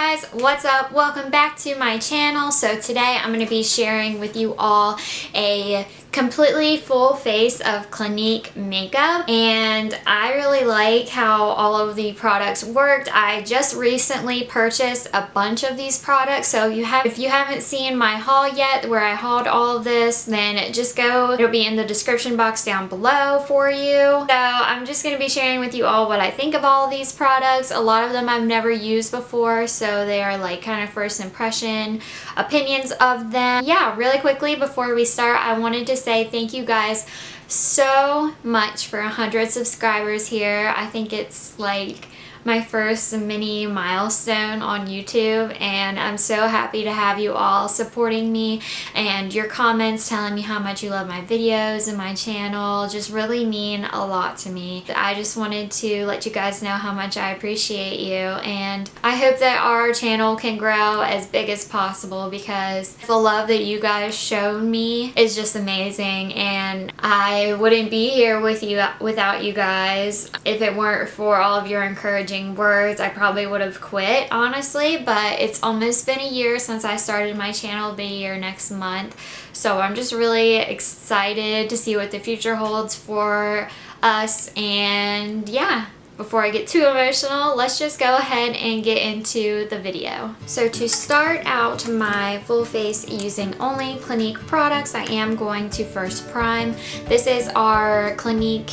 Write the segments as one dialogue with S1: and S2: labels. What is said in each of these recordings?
S1: guys, what's up? Welcome back to my channel. So today I'm going to be sharing with you all a completely full face of Clinique makeup, and I really like how all of the products worked. I just recently purchased a bunch of these products, so if you haven't seen my haul yet where I hauled all of this, then just go, it'll be in the description box down below for you. So I'm just going to be sharing with you all what I think of all of these products. A lot of them I've never used before, so they are like kind of first impression opinions of them. Yeah, really quickly before we start, I wanted to say thank you guys so much for 100 subscribers here. I think it's like my first mini milestone on YouTube, and I'm so happy to have you all supporting me, and your comments telling me how much you love my videos and my channel just really mean a lot to me. I just wanted to let you guys know how much I appreciate you, and I hope that our channel can grow as big as possible because the love that you guys showed me is just amazing, and I wouldn't be here with you without you guys. If it weren't for all of your encouragement words, I probably would have quit, honestly, but it's almost been a year since I started my channel. It'll be a year next month, so I'm just really excited to see what the future holds for us. And yeah, before I get too emotional, let's just go ahead and get into the video. So to start out my full face using only Clinique products, I am going to first prime. This is our Clinique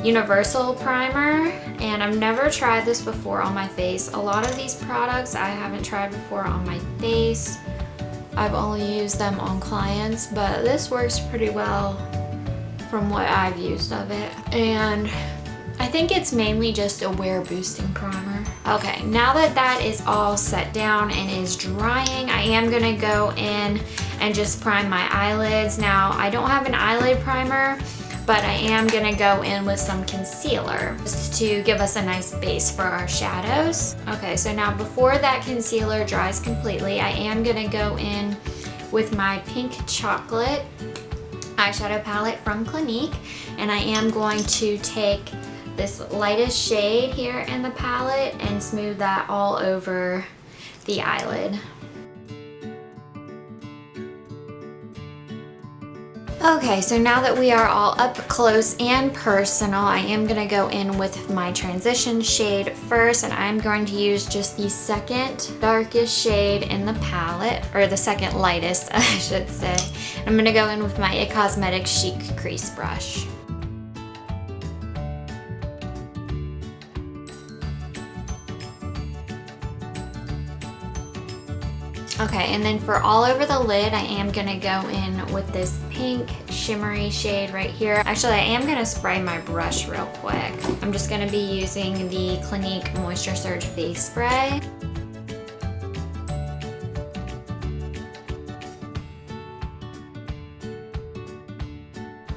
S1: Universal Primer, and I've never tried this before on my face. A lot of these products I haven't tried before on my face. I've only used them on clients, but this works pretty well from what I've used of it. And I think it's mainly just a wear boosting primer. Okay, now that that is all set down and is drying, I am gonna go in and just prime my eyelids. Now, I don't have an eyelid primer, but I am gonna go in with some concealer just to give us a nice base for our shadows. Okay, so now before that concealer dries completely, I am gonna go in with my Pink Chocolate eyeshadow palette from Clinique, and I am going to take this lightest shade here in the palette and smooth that all over the eyelid. Okay, so now that we are all up close and personal, I am going to go in with my transition shade first, and I'm going to use just the second darkest shade in the palette, or the second lightest, I should say. I'm going to go in with my IT Cosmetics Chic Crease Brush. Okay, and then for all over the lid, I am gonna go in with this pink shimmery shade right here. Actually, I am gonna spray my brush real quick. I'm just gonna be using the Clinique Moisture Surge Face Spray.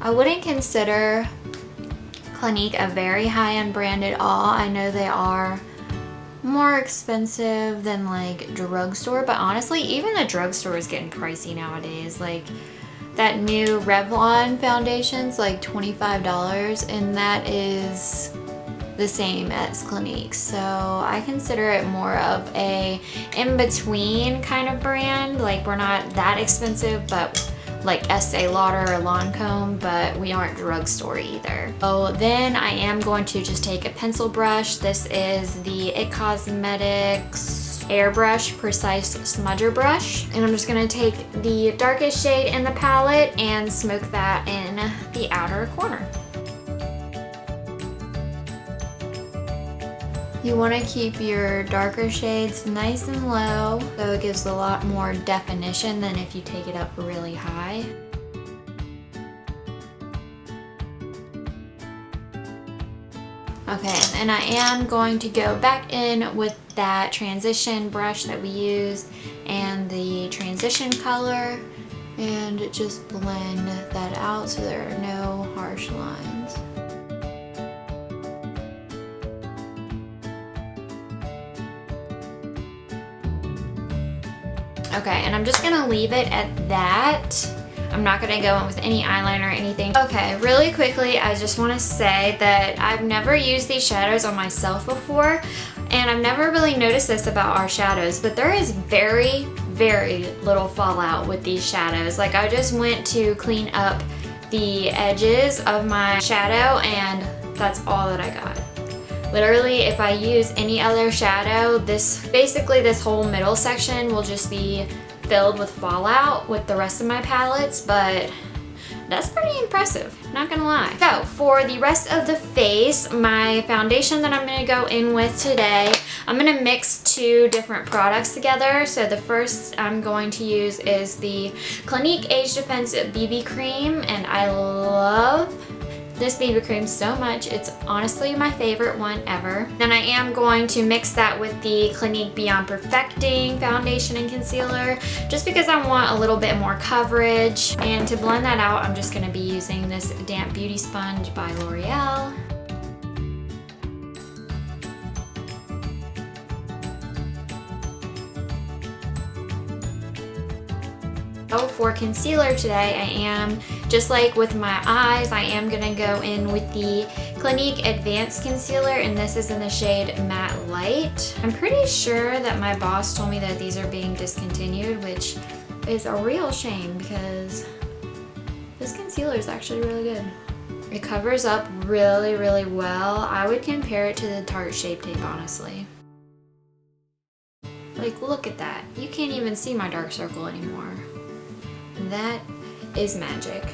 S1: I wouldn't consider Clinique a very high-end brand at all. I know they are more expensive than like drugstore, but honestly even the drugstore is getting pricey nowadays. Like that new Revlon foundation's like $25, and that is the same as Clinique, so I consider it more of a in-between kind of brand. Like we're not that expensive, but like Estee Lauder or Lancome, but we aren't drugstore either. So then I am going to just take a pencil brush. This is the IT Cosmetics Airbrush Precise Smudger Brush, and I'm just gonna take the darkest shade in the palette and smoke that in the outer corner. You want to keep your darker shades nice and low, so it gives a lot more definition than if you take it up really high. Okay, and I am going to go back in with that transition brush that we used and the transition color, and just blend that out so there are no harsh lines. Okay, and I'm just gonna leave it at that. I'm not gonna go in with any eyeliner or anything. Okay, really quickly, I just wanna say that I've never used these shadows on myself before, And I've never really noticed this about our shadows, but there is very, very little fallout with these shadows. Like I just went to clean up the edges of my shadow and that's all that I got. Literally, if I use any other shadow, basically this whole middle section will just be filled with fallout with the rest of my palettes, but that's pretty impressive, not gonna lie. So for the rest of the face, my foundation that I'm gonna go in with today, I'm gonna mix two different products together. So the first I'm going to use is the Clinique Age Defense BB Cream, and I love this BB cream so much. It's honestly my favorite one ever. Then I am going to mix that with the Clinique Beyond Perfecting foundation and concealer, just because I want a little bit more coverage. And to blend that out, I'm just gonna be using this Damp Beauty Sponge by L'Oreal. Oh, for concealer today, I am, just like with my eyes, I am gonna go in with the Clinique Advanced Concealer, and this is in the shade Matte Light. I'm pretty sure that my boss told me that these are being discontinued, which is a real shame because this concealer is actually really good. It covers up really, really well. I would compare it to the Tarte Shape Tape, honestly. Like, look at that. You can't even see my dark circle anymore. That is magic.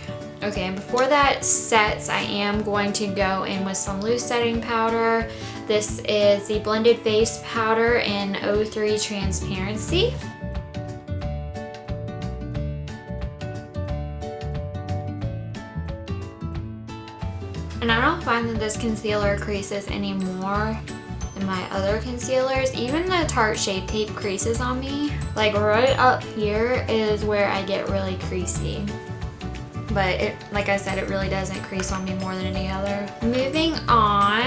S1: Okay, and before that sets, I am going to go in with some loose setting powder. This is the Blended Face Powder in 03 Transparency. And I don't find that this concealer creases any more than my other concealers. Even the Tarte Shape Tape creases on me. Like right up here is where I get really creasy. But it, like I said, it really doesn't crease on me more than any other. Moving on,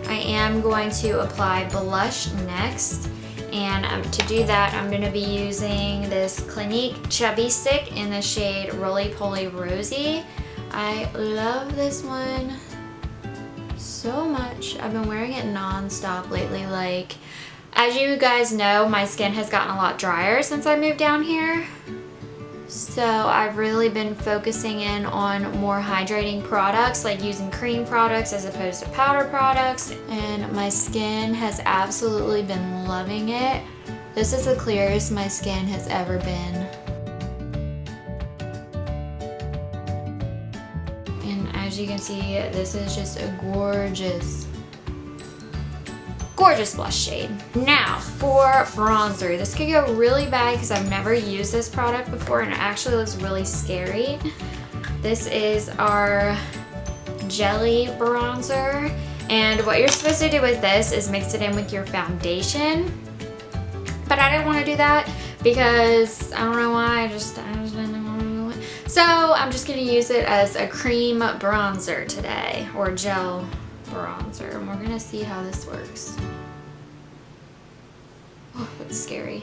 S1: I am going to apply blush next. And to do that, I'm going to be using this Clinique Chubby Stick in the shade Roly Poly Rosy. I love this one so much. I've been wearing it non-stop lately. Like, as you guys know, my skin has gotten a lot drier since I moved down here. So I've really been focusing in on more hydrating products, like using cream products as opposed to powder products. And my skin has absolutely been loving it. This is the clearest my skin has ever been. As you can see, this is just a gorgeous blush shade. Now for bronzer, this could go really bad because I've never used this product before and it actually looks really scary. This is our Jelly Bronzer, and what you're supposed to do with this is mix it in with your foundation, but I didn't want to do that because I don't know why, I just didn't want to do it. So I'm just going to use it as a cream bronzer today, or gel bronzer, and we're going to see how this works. Oh, that's scary.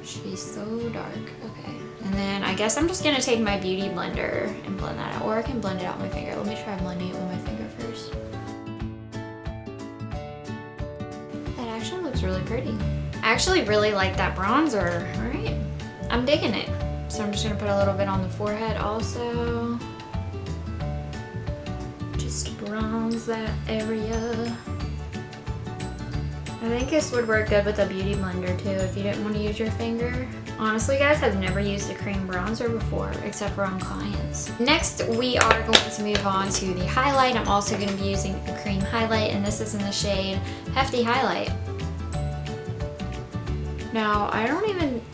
S1: She's so dark. Okay. And then I guess I'm just going to take my beauty blender and blend that out, or I can blend it out with my finger. Let me try blending it with my finger first. That actually looks really pretty. I actually really like that bronzer. All right. I'm digging it. So I'm just going to put a little bit on the forehead also. Just bronze that area. I think this would work good with a beauty blender too if you didn't want to use your finger. Honestly guys, I've never used a cream bronzer before except for on clients. Next we are going to move on to the highlight. I'm also going to be using a cream highlight, and this is in the shade Hefty Highlight. Now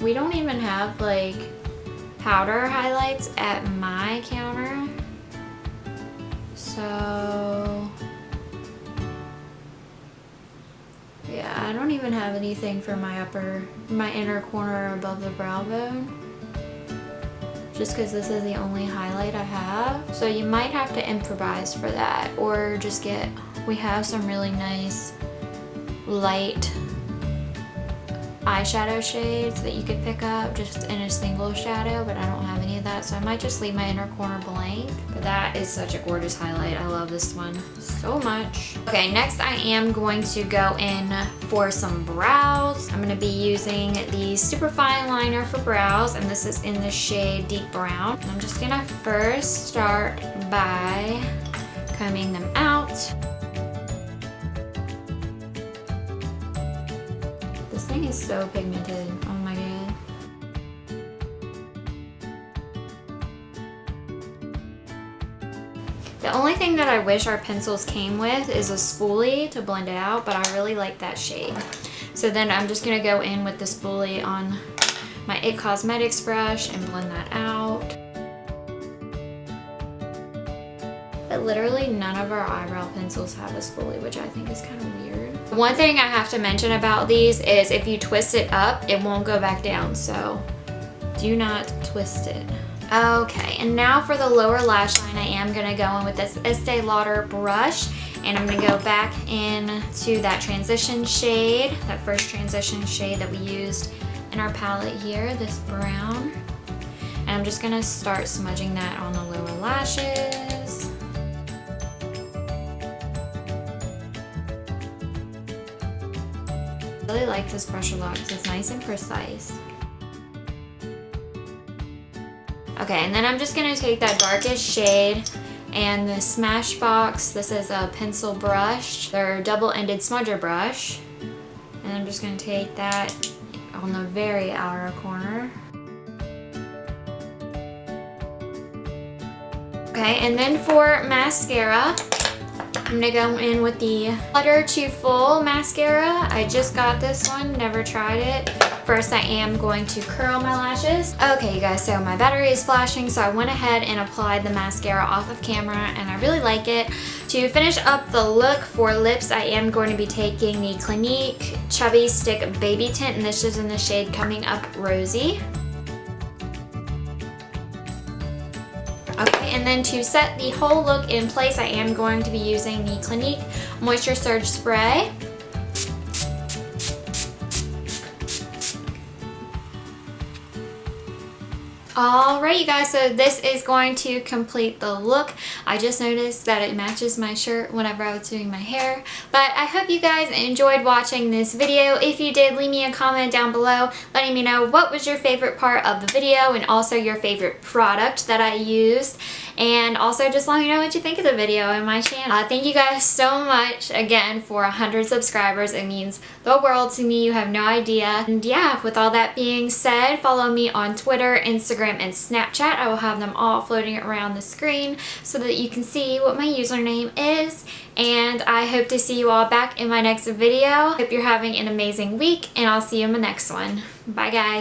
S1: we don't even have like powder highlights at my counter. So yeah, I don't even have anything for my inner corner above the brow bone, just because this is the only highlight I have. So you might have to improvise for that, or just we have some really nice light eyeshadow shades that you could pick up just in a single shadow, but I don't have any of that, so I might just leave my inner corner blank. But that is such a gorgeous highlight. I love this one so much. Okay, next I am going to go in for some brows. I'm going to be using the super fine liner for brows, and this is in the shade Deep Brown. I'm just going to first start by combing them out. This thing is so pigmented. Oh my god. The only thing that I wish our pencils came with is a spoolie to blend it out, but I really like that shade. So then I'm just gonna go in with the spoolie on my IT Cosmetics brush and blend that out. But literally none of our eyebrow pencils have a spoolie, which I think is kind of weird. One thing I have to mention about these is if you twist it up, it won't go back down, so do not twist it. Okay, and now for the lower lash line, I am gonna go in with this Estee Lauder brush, and I'm gonna go back into that transition shade, that first transition shade that we used in our palette here, this brown. And I'm just gonna start smudging that on the lower lashes. I really like this brush a lot because it's nice and precise. Okay, and then I'm just gonna take that darkest shade and the Smashbox, this is a pencil brush, their double-ended smudger brush. And I'm just gonna take that on the very outer corner. Okay, and then for mascara, I'm gonna go in with the Flutter Too Full mascara. I just got this one, never tried it. First, I am going to curl my lashes. Okay, you guys, so my battery is flashing, so I went ahead and applied the mascara off of camera, and I really like it. To finish up the look for lips, I am going to be taking the Clinique Chubby Stick Baby Tint, and this is in the shade Coming Up Rosy. Okay, and then to set the whole look in place, I am going to be using the Clinique Moisture Surge Spray. Alright, you guys, so this is going to complete the look. I just noticed that it matches my shirt whenever I was doing my hair. But I hope you guys enjoyed watching this video. If you did, leave me a comment down below letting me know what was your favorite part of the video and also your favorite product that I used. And also just let me know what you think of the video and my channel. Thank you guys so much again for 100 subscribers. It means the world to me. You have no idea. And yeah, with all that being said, follow me on Twitter, Instagram, and Snapchat. I will have them all floating around the screen so that you can see what my username is. And I hope to see you all back in my next video. Hope you're having an amazing week, and I'll see you in the next one. Bye guys.